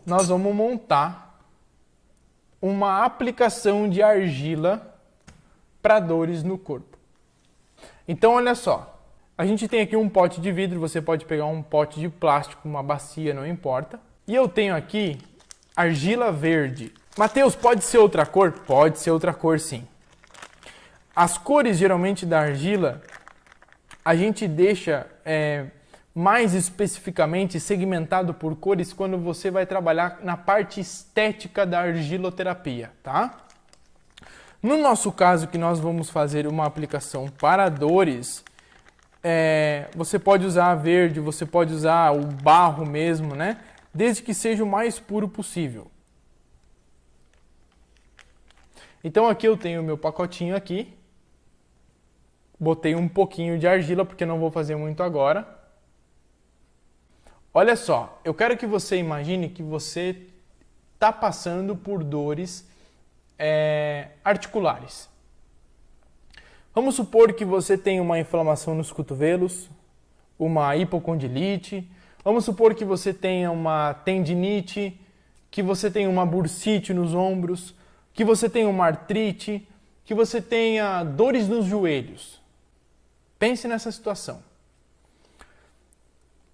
nós vamos montar uma aplicação de argila para dores no corpo. Então, olha só, a gente tem aqui um pote de vidro, você pode pegar um pote de plástico, uma bacia, não importa. E eu tenho aqui argila verde. Matheus, pode ser outra cor? Pode ser outra cor, sim. As cores, geralmente, da argila, a gente deixa mais especificamente segmentado por cores quando você vai trabalhar na parte estética da argiloterapia, tá? No nosso caso, que nós vamos fazer uma aplicação para dores, você pode usar verde, você pode usar o barro mesmo, né? Desde que seja o mais puro possível. Então aqui eu tenho o meu pacotinho aqui. Botei um pouquinho de argila, porque não vou fazer muito agora. Olha só, eu quero que você imagine que você está passando por dores articulares. Vamos supor que você tem uma inflamação nos cotovelos, uma hipocondilite. Vamos supor que você tenha uma tendinite, que você tenha uma bursite nos ombros, que você tenha uma artrite, que você tenha dores nos joelhos. Pense nessa situação.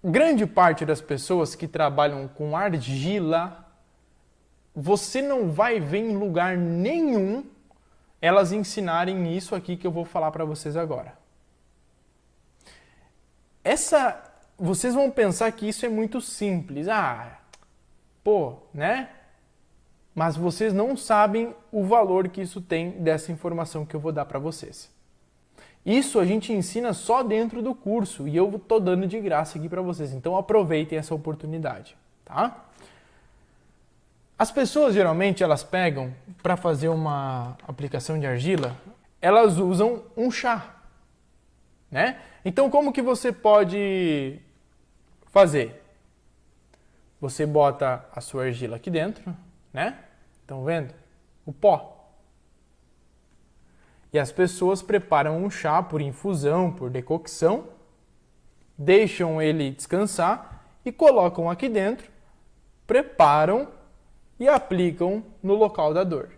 Grande parte das pessoas que trabalham com argila, você não vai ver em lugar nenhum elas ensinarem isso aqui que eu vou falar para vocês agora. Vocês vão pensar que isso é muito simples. Né? Mas vocês não sabem o valor que isso tem dessa informação que eu vou dar para vocês. Isso a gente ensina só dentro do curso e eu estou dando de graça aqui para vocês. Então aproveitem essa oportunidade, tá? As pessoas geralmente elas pegam para fazer uma aplicação de argila, elas usam um chá, né? Então como que você pode fazer? Você bota a sua argila aqui dentro, né? Estão vendo? O pó. E as pessoas preparam um chá por infusão, por decocção, deixam ele descansar e colocam aqui dentro, preparam e aplicam no local da dor.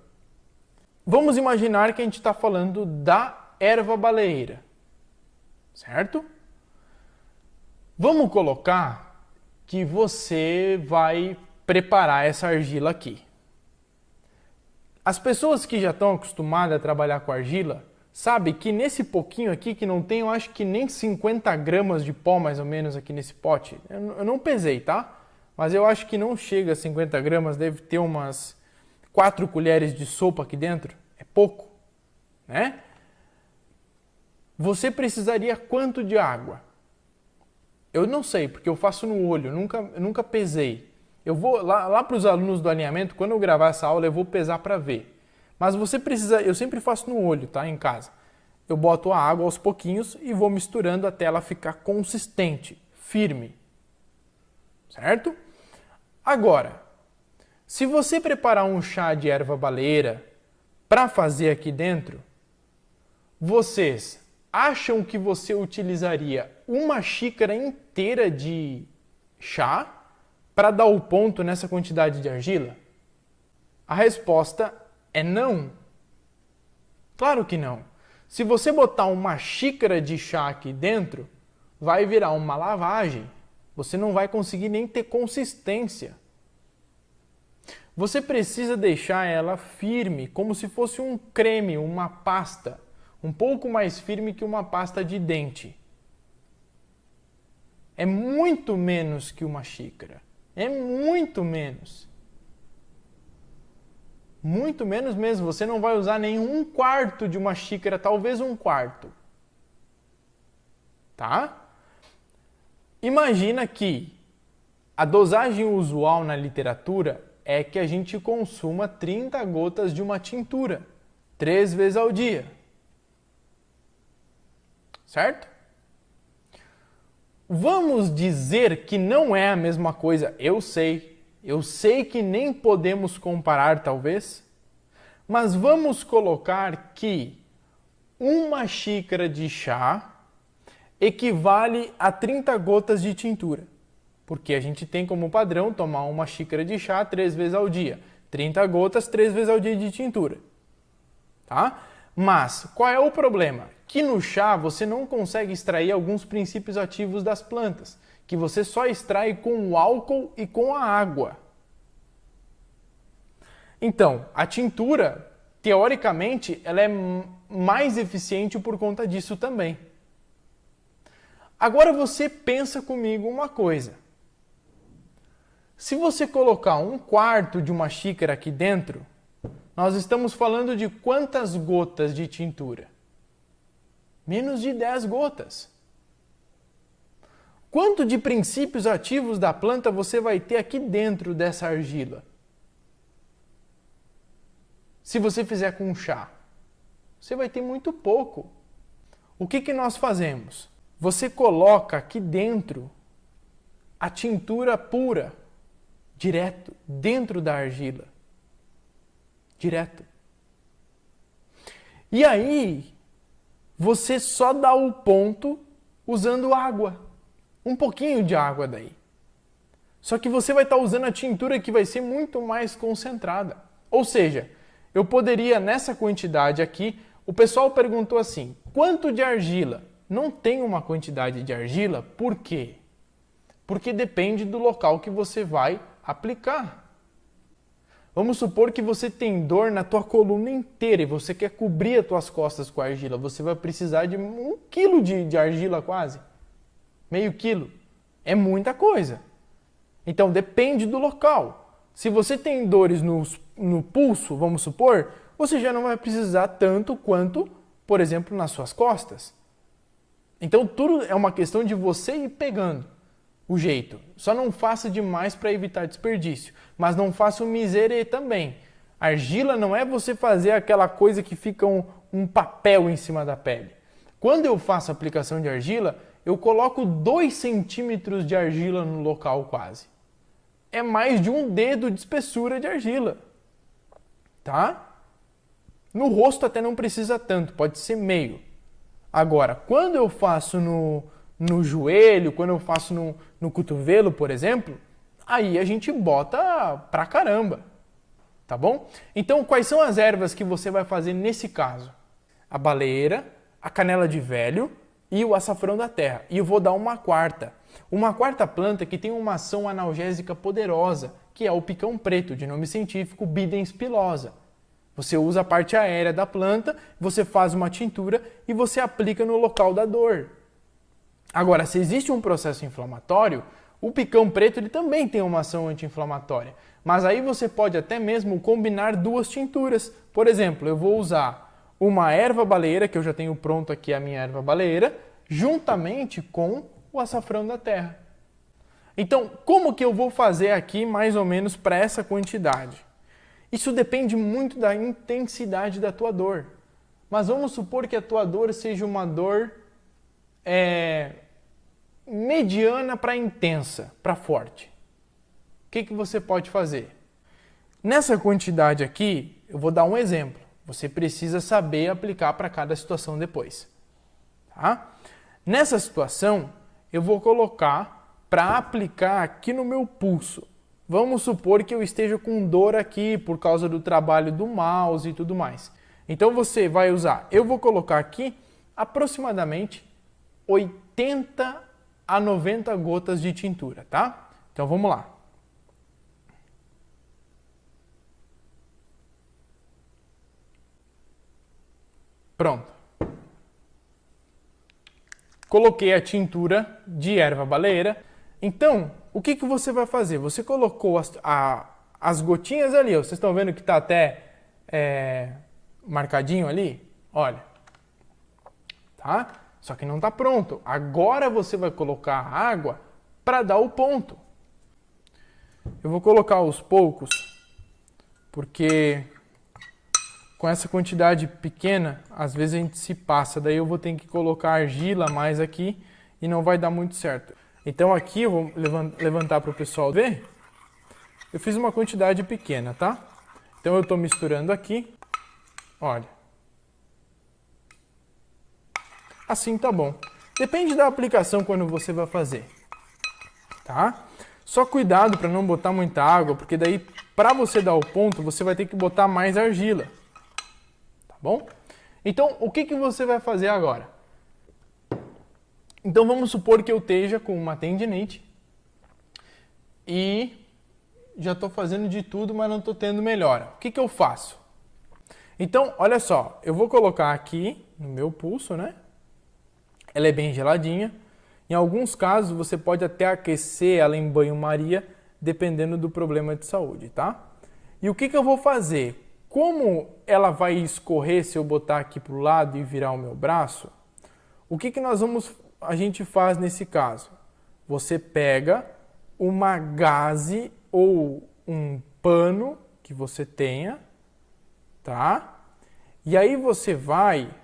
Vamos imaginar que a gente está falando da erva baleeira, certo? Vamos colocar que você vai preparar essa argila aqui. As pessoas que já estão acostumadas a trabalhar com argila, sabem que nesse pouquinho aqui, que não tem, eu acho que nem 50 gramas de pó mais ou menos aqui nesse pote. Eu não pesei, tá? Mas eu acho que não chega a 50 gramas, deve ter umas 4 colheres de sopa aqui dentro. É pouco, né? Você precisaria quanto de água? Eu não sei, porque eu faço no olho, eu nunca pesei. Eu vou lá para os alunos do alinhamento, quando eu gravar essa aula, eu vou pesar para ver. Mas você precisa, eu sempre faço no olho, tá? Em casa. Eu boto a água aos pouquinhos e vou misturando até ela ficar consistente, firme. Certo? Agora, se você preparar um chá de erva baleeira para fazer aqui dentro, vocês acham que você utilizaria uma xícara inteira de chá para dar o ponto nessa quantidade de argila? A resposta é não. Claro que não. Se você botar uma xícara de chá aqui dentro, vai virar uma lavagem. Você não vai conseguir nem ter consistência. Você precisa deixar ela firme, como se fosse um creme, uma pasta. Um pouco mais firme que uma pasta de dente. É muito menos que uma xícara. É muito menos. Muito menos mesmo. Você não vai usar nem 1/4 de uma xícara, talvez 1/4. Tá? Imagina que a dosagem usual na literatura é que a gente consuma 30 gotas de uma tintura, 3 vezes ao dia. Certo? Vamos dizer que não é a mesma coisa, eu sei que nem podemos comparar talvez, mas vamos colocar que uma xícara de chá equivale a 30 gotas de tintura. Porque a gente tem como padrão tomar uma xícara de chá 3 vezes ao dia. 30 gotas 3 vezes ao dia de tintura. Tá? Mas, qual é o problema? Que no chá você não consegue extrair alguns princípios ativos das plantas, que você só extrai com o álcool e com a água. Então, a tintura, teoricamente, ela é mais eficiente por conta disso também. Agora você pensa comigo uma coisa. Se você colocar 1/4 de uma xícara aqui dentro, nós estamos falando de quantas gotas de tintura? Menos de 10 gotas. Quanto de princípios ativos da planta você vai ter aqui dentro dessa argila? Se você fizer com chá, você vai ter muito pouco. O que nós fazemos? Você coloca aqui dentro a tintura pura, direto, dentro da argila. Direto. E aí, você só dá o ponto usando água. Um pouquinho de água daí. Só que você vai estar usando a tintura que vai ser muito mais concentrada. Ou seja, eu poderia, nessa quantidade aqui, o pessoal perguntou assim, quanto de argila? Não tem uma quantidade de argila, por quê? Porque depende do local que você vai aplicar. Vamos supor que você tem dor na tua coluna inteira e você quer cobrir as tuas costas com argila. Você vai precisar de 1 quilo de argila quase. Meio quilo. É muita coisa. Então depende do local. Se você tem dores no pulso, vamos supor, você já não vai precisar tanto quanto, por exemplo, nas suas costas. Então tudo é uma questão de você ir pegando o jeito. Só não faça demais para evitar desperdício, mas não faça o miserê também. Argila não é você fazer aquela coisa que fica um papel em cima da pele. Quando eu faço aplicação de argila, eu coloco 2 centímetros de argila no local quase. É mais de 1 dedo de espessura de argila. Tá? No rosto até não precisa tanto, pode ser meio. Agora, quando eu faço no joelho, quando eu faço no cotovelo, por exemplo, aí a gente bota pra caramba, tá bom? Então, quais são as ervas que você vai fazer nesse caso? A baleeira, a canela de velho e o açafrão da terra. E eu vou dar uma quarta planta que tem uma ação analgésica poderosa, que é o picão preto, de nome científico Bidens pilosa. Você usa a parte aérea da planta, você faz uma tintura e você aplica no local da dor. Agora, se existe um processo inflamatório, o picão preto ele também tem uma ação anti-inflamatória. Mas aí você pode até mesmo combinar 2 tinturas. Por exemplo, eu vou usar uma erva baleeira, que eu já tenho pronto aqui a minha erva baleeira, juntamente com o açafrão da terra. Então, como que eu vou fazer aqui mais ou menos para essa quantidade? Isso depende muito da intensidade da tua dor. Mas vamos supor que a tua dor seja uma dor mediana para intensa, para forte. O que você pode fazer? Nessa quantidade aqui, eu vou dar um exemplo. Você precisa saber aplicar para cada situação depois. Tá? Nessa situação, eu vou colocar para aplicar aqui no meu pulso. Vamos supor que eu esteja com dor aqui por causa do trabalho do mouse e tudo mais. Então você vai usar, eu vou colocar aqui aproximadamente 80 a 90 gotas de tintura, tá? Então vamos lá. Pronto. Coloquei a tintura de erva baleeira. Então, o que você vai fazer? Você colocou as gotinhas ali, ó. Vocês estão vendo que está até marcadinho ali? Olha. Tá? Só que não está pronto. Agora você vai colocar a água para dar o ponto. Eu vou colocar aos poucos, porque com essa quantidade pequena, às vezes a gente se passa. Daí eu vou ter que colocar argila mais aqui e não vai dar muito certo. Então aqui eu vou levantar para o pessoal ver. Eu fiz uma quantidade pequena, tá? Então eu estou misturando aqui. Olha. Assim tá bom. Depende da aplicação quando você vai fazer. Tá? Só cuidado para não botar muita água, porque daí para você dar o ponto, você vai ter que botar mais argila. Tá bom? Então, o que você vai fazer agora? Então, vamos supor que eu esteja com uma tendinite e já estou fazendo de tudo, mas não estou tendo melhora. O que eu faço? Então, olha só, eu vou colocar aqui no meu pulso, né? Ela é bem geladinha. Em alguns casos, você pode até aquecer ela em banho-maria, dependendo do problema de saúde, tá? E o que eu vou fazer? Como ela vai escorrer se eu botar aqui para o lado e virar o meu braço, o que a gente faz nesse caso? Você pega uma gaze ou um pano que você tenha, tá? E aí você vai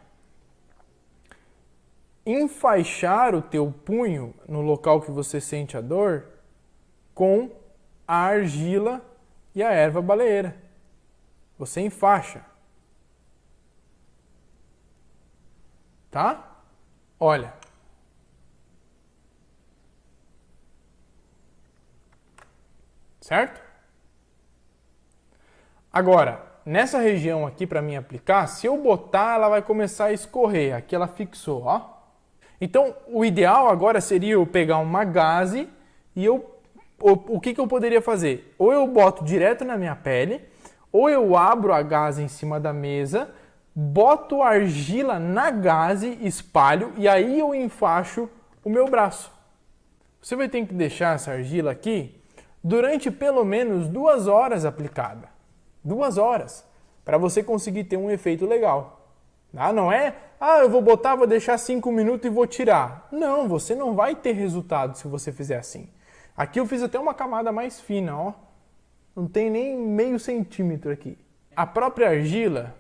enfaixar o teu punho no local que você sente a dor com a argila e a erva baleeira. Você enfaixa. Tá? Olha. Certo? Agora, nessa região aqui para mim aplicar, se eu botar, ela vai começar a escorrer. Aqui ela fixou, ó. Então, o ideal agora seria eu pegar uma gaze e o que eu poderia fazer? Ou eu boto direto na minha pele, ou eu abro a gaze em cima da mesa, boto argila na gaze, espalho e aí eu enfaixo o meu braço. Você vai ter que deixar essa argila aqui durante pelo menos 2 horas aplicada. 2 horas, para você conseguir ter um efeito legal. Não é, eu vou botar, vou deixar 5 minutos e vou tirar. Não, você não vai ter resultado se você fizer assim. Aqui eu fiz até uma camada mais fina, ó. Não tem nem meio centímetro aqui. A própria argila,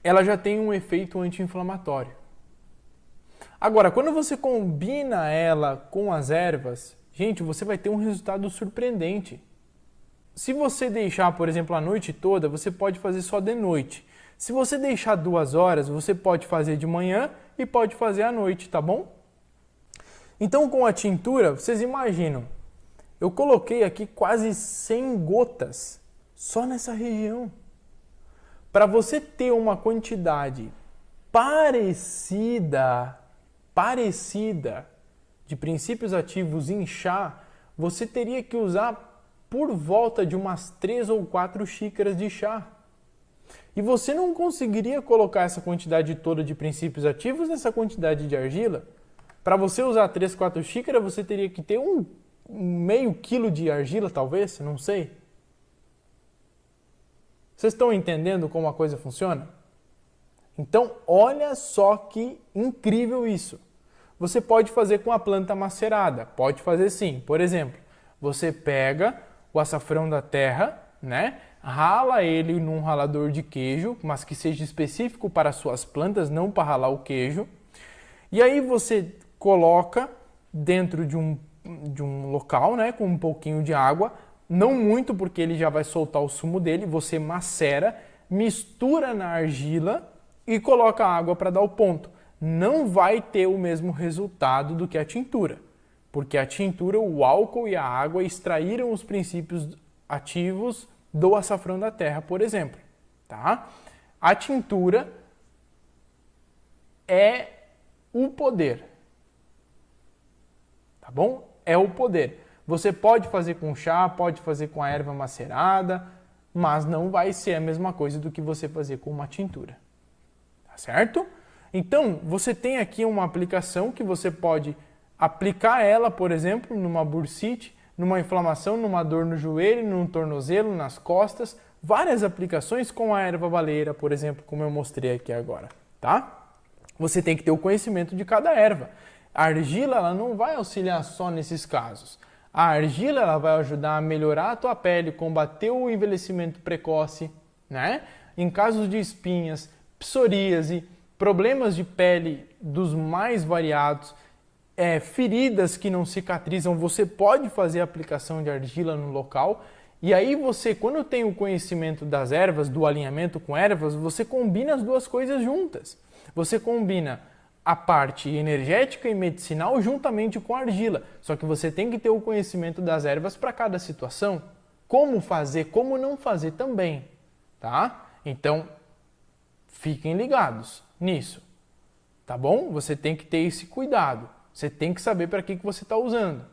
ela já tem um efeito anti-inflamatório. Agora, quando você combina ela com as ervas, gente, você vai ter um resultado surpreendente. Se você deixar, por exemplo, a noite toda, você pode fazer só de noite. Se você deixar 2 horas, você pode fazer de manhã e pode fazer à noite, tá bom? Então, com a tintura, vocês imaginam, eu coloquei aqui quase 100 gotas só nessa região. Para você ter uma quantidade parecida de princípios ativos em chá, você teria que usar por volta de umas 3 ou 4 xícaras de chá. E você não conseguiria colocar essa quantidade toda de princípios ativos nessa quantidade de argila. Para você usar 3, 4 xícaras, você teria que ter um meio quilo de argila, talvez, não sei. Vocês estão entendendo como a coisa funciona? Então, olha só que incrível isso. Você pode fazer com a planta macerada, pode fazer sim. Por exemplo, você pega o açafrão da terra, né? Rala ele num ralador de queijo, mas que seja específico para suas plantas, não para ralar o queijo. E aí você coloca dentro de um local, né, com um pouquinho de água, não muito porque ele já vai soltar o sumo dele, você macera, mistura na argila e coloca água para dar o ponto. Não vai ter o mesmo resultado do que a tintura, porque a tintura, o álcool e a água extraíram os princípios ativos do açafrão da terra, por exemplo. Tá? A tintura é o poder. Tá bom? É o poder. Você pode fazer com chá, pode fazer com a erva macerada, mas não vai ser a mesma coisa do que você fazer com uma tintura. Tá certo? Então, você tem aqui uma aplicação que você pode aplicar ela, por exemplo, numa bursite, numa inflamação, numa dor no joelho, num tornozelo, nas costas, várias aplicações com a erva baleeira, por exemplo, como eu mostrei aqui agora, tá? Você tem que ter o conhecimento de cada erva. A argila, ela não vai auxiliar só nesses casos. A argila, ela vai ajudar a melhorar a tua pele, combater o envelhecimento precoce, né? Em casos de espinhas, psoríase, problemas de pele dos mais variados, feridas que não cicatrizam, você pode fazer a aplicação de argila no local. E aí você, quando tem o conhecimento das ervas, do alinhamento com ervas, você combina as duas coisas juntas. Você combina a parte energética e medicinal juntamente com a argila. Só que você tem que ter o conhecimento das ervas para cada situação. Como fazer, como não fazer também, tá? Então, fiquem ligados nisso, tá bom? Você tem que ter esse cuidado. Você tem que saber para que você está usando.